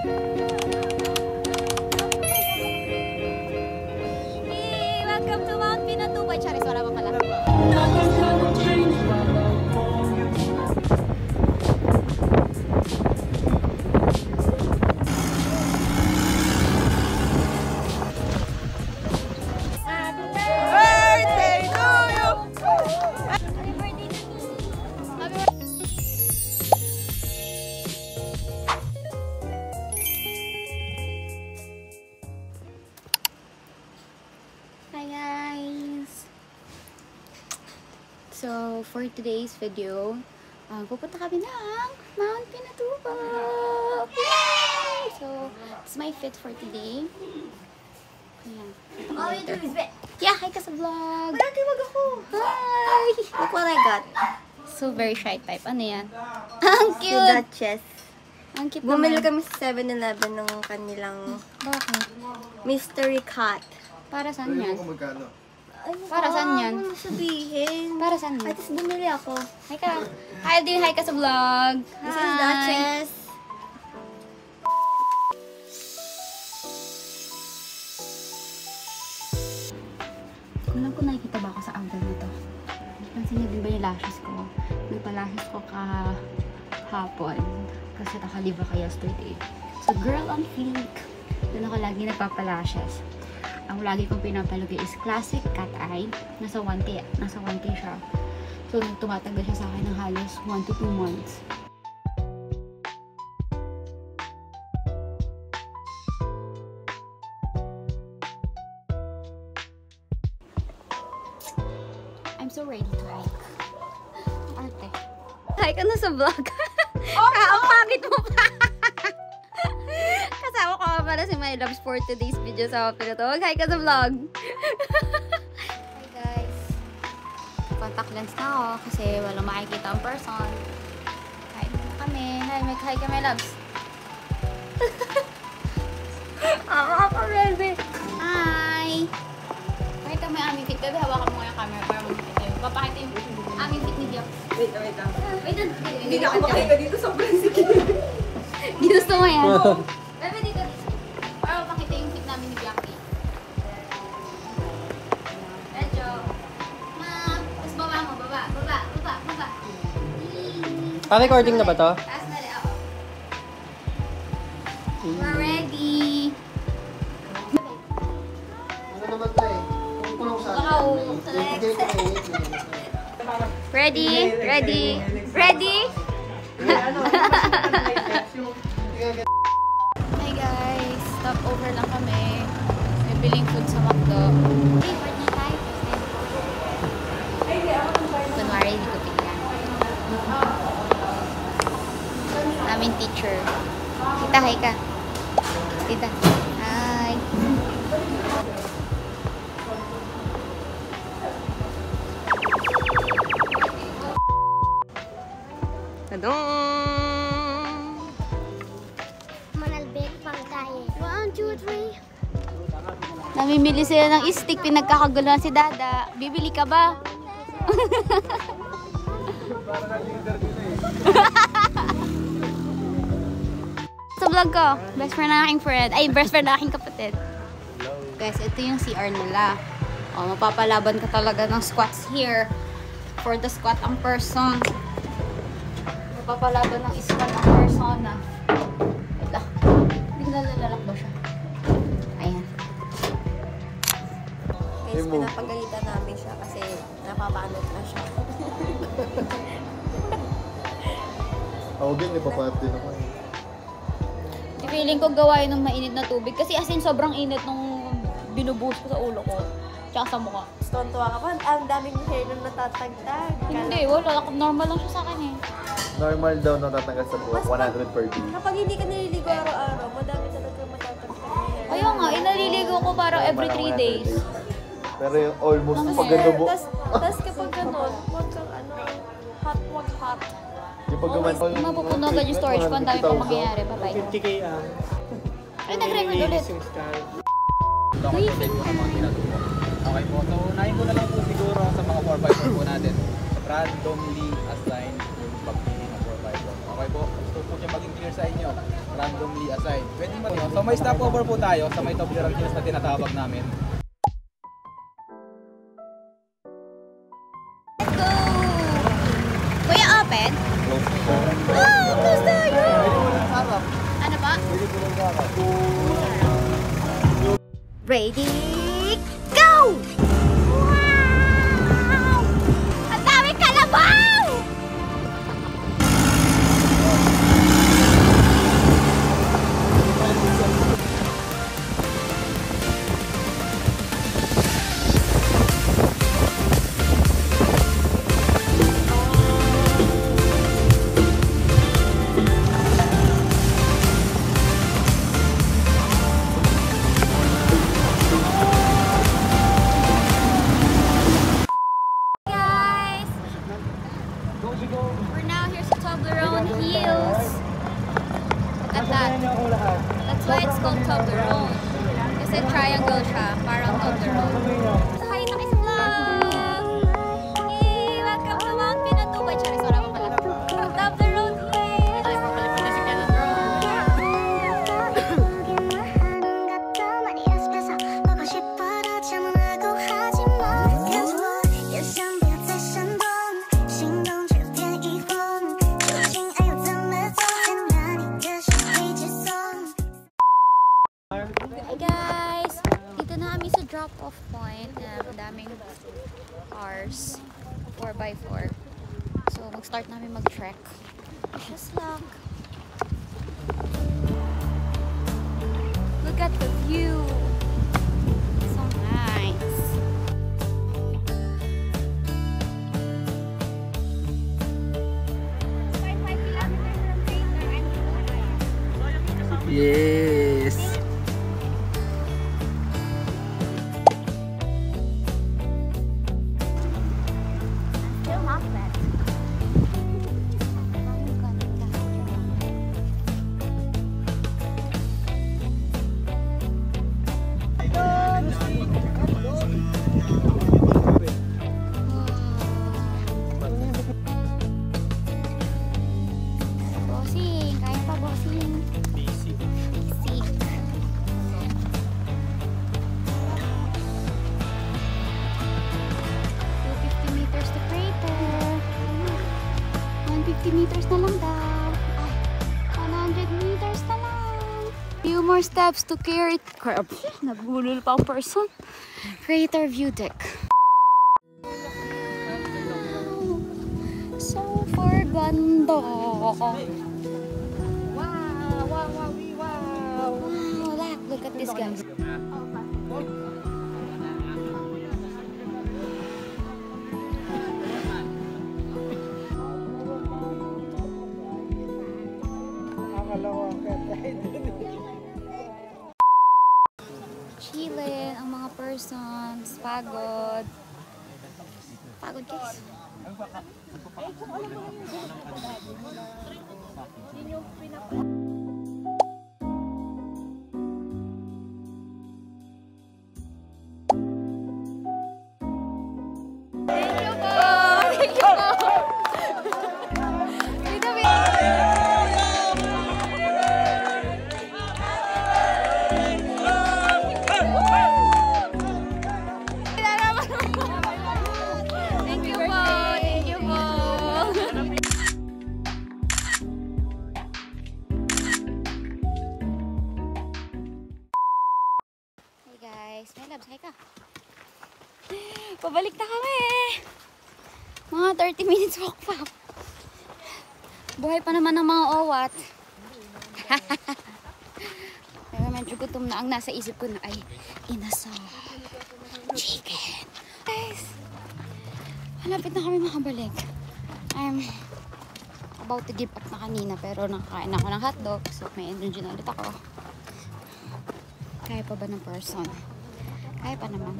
Welcome to Mount Pinatuboy. Charis, wala pa pala. So, for today's video, pupunta kami ng Mount Pinatuboy! So, it's my fit for today. Ayan. All we do is bet. Yeah, hi ka sa vlog! Parang wag ako. Hi! Look what I got. So, very shy type. Ano yan? Ang Si cute! Duchess. Ang cute Bumili naman. kami sa 7-Eleven ng kanilang Bakit? mystery cat. Para saan yan? Magkano? Para saan yan? Ano sabihin? Para saan yan? At least bumili ako. Hi ka! Hi, din hi ka sa vlog! This is Duchess. Alam ko nakikita ba ako sa angle na to? Pansin niyo din ba yung lashes ko? Nagpa-lashes ko kahapon. Kasi nakaliba ka yesterday. So, girl on fleek. Doon ako lagi nagpapa-lashes. Ang lagi kong pinapalagay is classic cat eye. Nasa 1K siya. So, tumatagal siya sa akin ng halos 1 to 2 months. I'm so ready to hike. Arte. Hike ka na sa vlog. Ang pangit mo pa. Kasama ko pala si My Loves for today's video sa Pinatuboy. Hi ka sa vlog. Hi guys. Contact lens na ako kasi walang makikita ang person. Hi na kami. Hi ka My Loves. Ako ready. Hi. Pakita mo yung aming fit. Gabi, hawakan mo yung camera para makikita yung papakita yung aming fit ni Diop. Wait lang. Hindi na ako makita dito sa Brazil. Ginusto mo yan? Gabi dito. Para mapakita yung fit namin ni Bianchi. Medyo. Tapos baba mo. Baba. Recording na ba to? Taas na rin ako. We're ready. Ano naman to eh? Kung kulong sa Wow. Ready? Hi guys, stop over lang kami. May biling food sa McDo. Hey, partner tayo. Kunwari, hindi ko tingnan. Aming teacher. Kita, hi ka. Kita. Hi. Manalbek pang tayo. 1, 2, 3. Namimili sila ng stick, pinagkakaguluhan si Dada. Bibili ka ba? Sa vlog ko, best friend na aking friend. Ay, best friend na aking kapatid. Guys, ito yung CR nila. O, mapapalaban ka talaga ng squats here. For the squat ang person. Mapapalaban ng squat ang persona. Wala. Bigla lalak ba siya? Ayan. Guys, pinapagalitan namin siya kasi napapanot na siya. Ako din, ipapayap din ako eh. Feeling ko gawain ng mainit na tubig. Kasi as in, sobrang init nung binubuhos ko sa ulo ko. Tsaka sa mukha. Tuwan-tuwa ka pa. Ang daming hair na natatagtag. Hindi, wala. Normal lang siya sa akin eh. Normal daw natatanggal sa buhok, 100 per day. Kapag hindi ka naliligo araw-araw, madami talaga matatagtag na hair. Ayun nga, inaliligo ko parang every 3 days. Pero yung almost Ano pag eh? gano'n mo. Tapos kapag ganun, huwag kang hot. Yung pag guman. Mapupuno agad yung storage ko. Ang dami pang mangyayari. Bye-bye. 50k Ay, nag-record ulit. Document mo ang mga ginagawa. Okay po. So, unahin ko na lang po siguro sa mga 4x4 po natin. Randomly assign yung pagpili ng 4x4. Okay po. So, push nyo maging clear sa inyo, randomly assigned. Pwede mo. So may stopover po tayo sa may Toblerone Hills na tinatawag namin. Let's go! Kuya, open? Close. Close tayo! Pwede mo lang sarap. Ano ba? Pwede mo lang sarap. Ready, go! Wow! Ang dami kalabaw! Guys, we're now here sa Toblerone Hills. Look at that. That's why it's called Toblerone. Kasi triangle siya, parang Toblerone. Hi, Taki sa vlog! Yay! Welcome to Mount Pinatuboy. Charis, wala pa pala. Toblerone Hills! Hi guys! Dito na kami sa drop-off point na madaming cars. 4x4. So mag-start namin mag-trek. Just luck. Look at the view. So nice. Yes! Still not bad. Bossing, kaya pa bossing. Basic. 250 meters to crater. 150 meters na lang daw. Ay, 100 meters na lang. Few more steps to carry. Crap. Nabulol pa ang person. Crater view deck. So far, ganda. Wow, look at this, guys. Chilling ang mga persons. Pagod. Pagod, guys. Thank you po! Thank you po! Dito, Thank you po! Thank you po! Hey guys, my loves, hi ka. Pabalik na kami. Mga 30 minutes walk pa. Buhay pa naman ang mga owat. Pero medyo gutom na. Ang nasa isip ko na ay inasal chicken. Guys, malapit na kami makabalik. I'm about to give up na kanina pero nakakain ako ng hotdog so may energy na ulit ako. Kaya pa ba ng person? Kaya pa naman.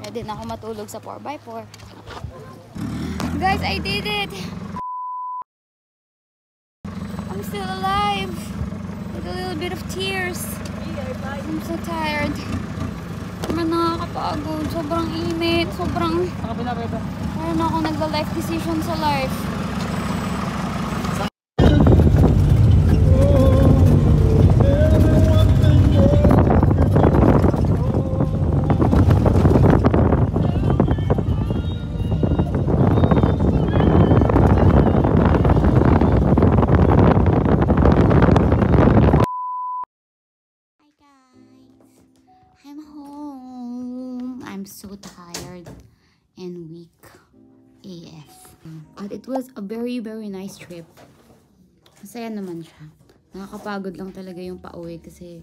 Ready na ako matulog sa 4x4. Guys, I did it! I'm still alive! With a little bit of tears. I'm so tired. Naman nakakapagod. Sobrang init. Sobrang... Parang ako nagla-life decision sa life. tired and weak AF. But it was a very, very nice trip. Masaya naman siya. Nakakapagod lang talaga yung pauwi kasi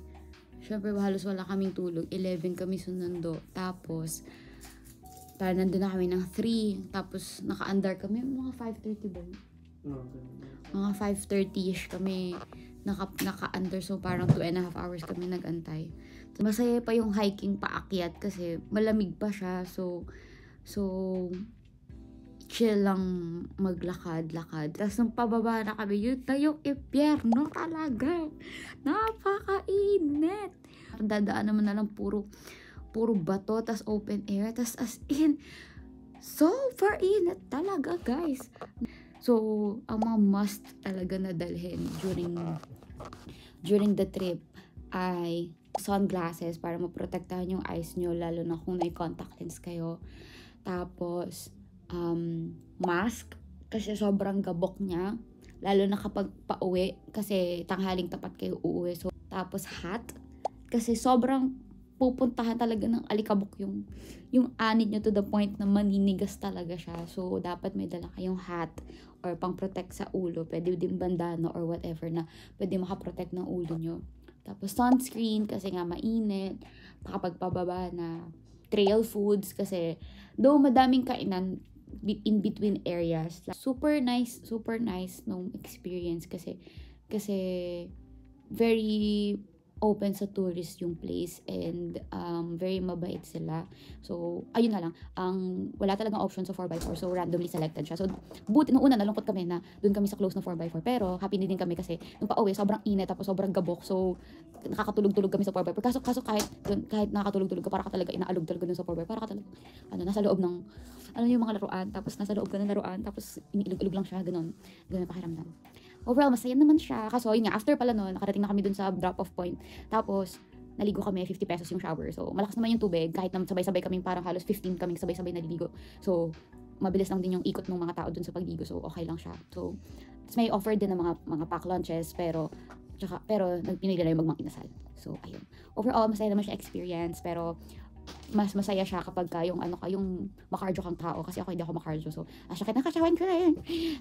syempre halos wala kaming tulog. 11 kami sunundo. Tapos, parang nandun na kami ng 3. Tapos, naka-under kami. Mga 5:30 ba? Mga 5:30ish kami naka-under. So, parang 2.5 hours kami nag-antay. So, masaya pa yung hiking paakyat kasi malamig pa siya. So chill lang maglakad-lakad. Tapos nung pababa na kami, yun na yung impyerno talaga. Napakainit. Dadaan naman na lang puro bato, tas open air, tas as in, super init talaga, guys. So, ang mga must talaga na dalhin during the trip ay sunglasses para maprotektahan yung eyes nyo, lalo na kung may contact lens kayo. Tapos, mask, kasi sobrang gabok niya, lalo na kapag pauwi, kasi tanghaling tapat kayo uuwi. So, tapos hat, kasi sobrang pupuntahan talaga ng alikabok yung anid nyo to the point na maninigas talaga siya. So, dapat may dala kayong hat or pang-protect sa ulo. Pwede din bandana or whatever na pwede makaprotect ng ulo nyo. Tapos, sunscreen kasi nga mainit. Kapag pababa na trail foods kasi though madaming kainan in between areas. Super nice nung experience kasi very open sa tourist yung place and very mabait sila. So, ayun na lang. Wala talagang option sa 4x4 so randomly selected siya. So, buti nung una nalungkot kami na doon kami sa close na 4x4 pero happy din kami kasi nung pauwi sobrang init tapos sobrang gabok. So, nakakatulog-tulog kami sa 4x4. Kaso kahit nakakatulog-tulog ka, para ka talaga inaalog talaga dun sa 4x4. Para ka talaga, nasa loob ng, yung mga laruan, tapos nasa loob ka ng laruan, tapos iniilog-ilog lang siya, ganun pakiramdam. Overall, masaya naman siya. Kaso, yun nga, after pala nun, nakarating na kami dun sa drop-off point. Tapos, naligo kami, 50 pesos yung shower. So, malakas naman yung tubig. Kahit na sabay-sabay kaming parang halos 15 kaming sabay-sabay naliligo. So, mabilis lang din yung ikot ng mga tao dun sa pagligo. So, okay lang siya. So, may offer din ng mga pack lunches, pero pinili na yung magmang-inasal. So, ayun. Overall, masaya naman siya experience, pero mas masaya siya kapag yung makardio kang tao kasi ako hindi ako makardio. So, sakit na kasawan ko na yun.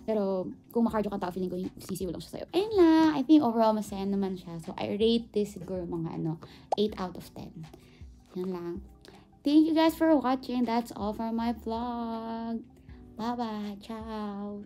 Pero, kung makardio kang tao, feeling ko sisiw lang siya sa'yo. Ayun lang. I think overall, masaya naman siya. So, I rate this siguro mga 8 out of 10. Yan lang. Thank you guys for watching. That's all for my vlog. Bye-bye. Ciao.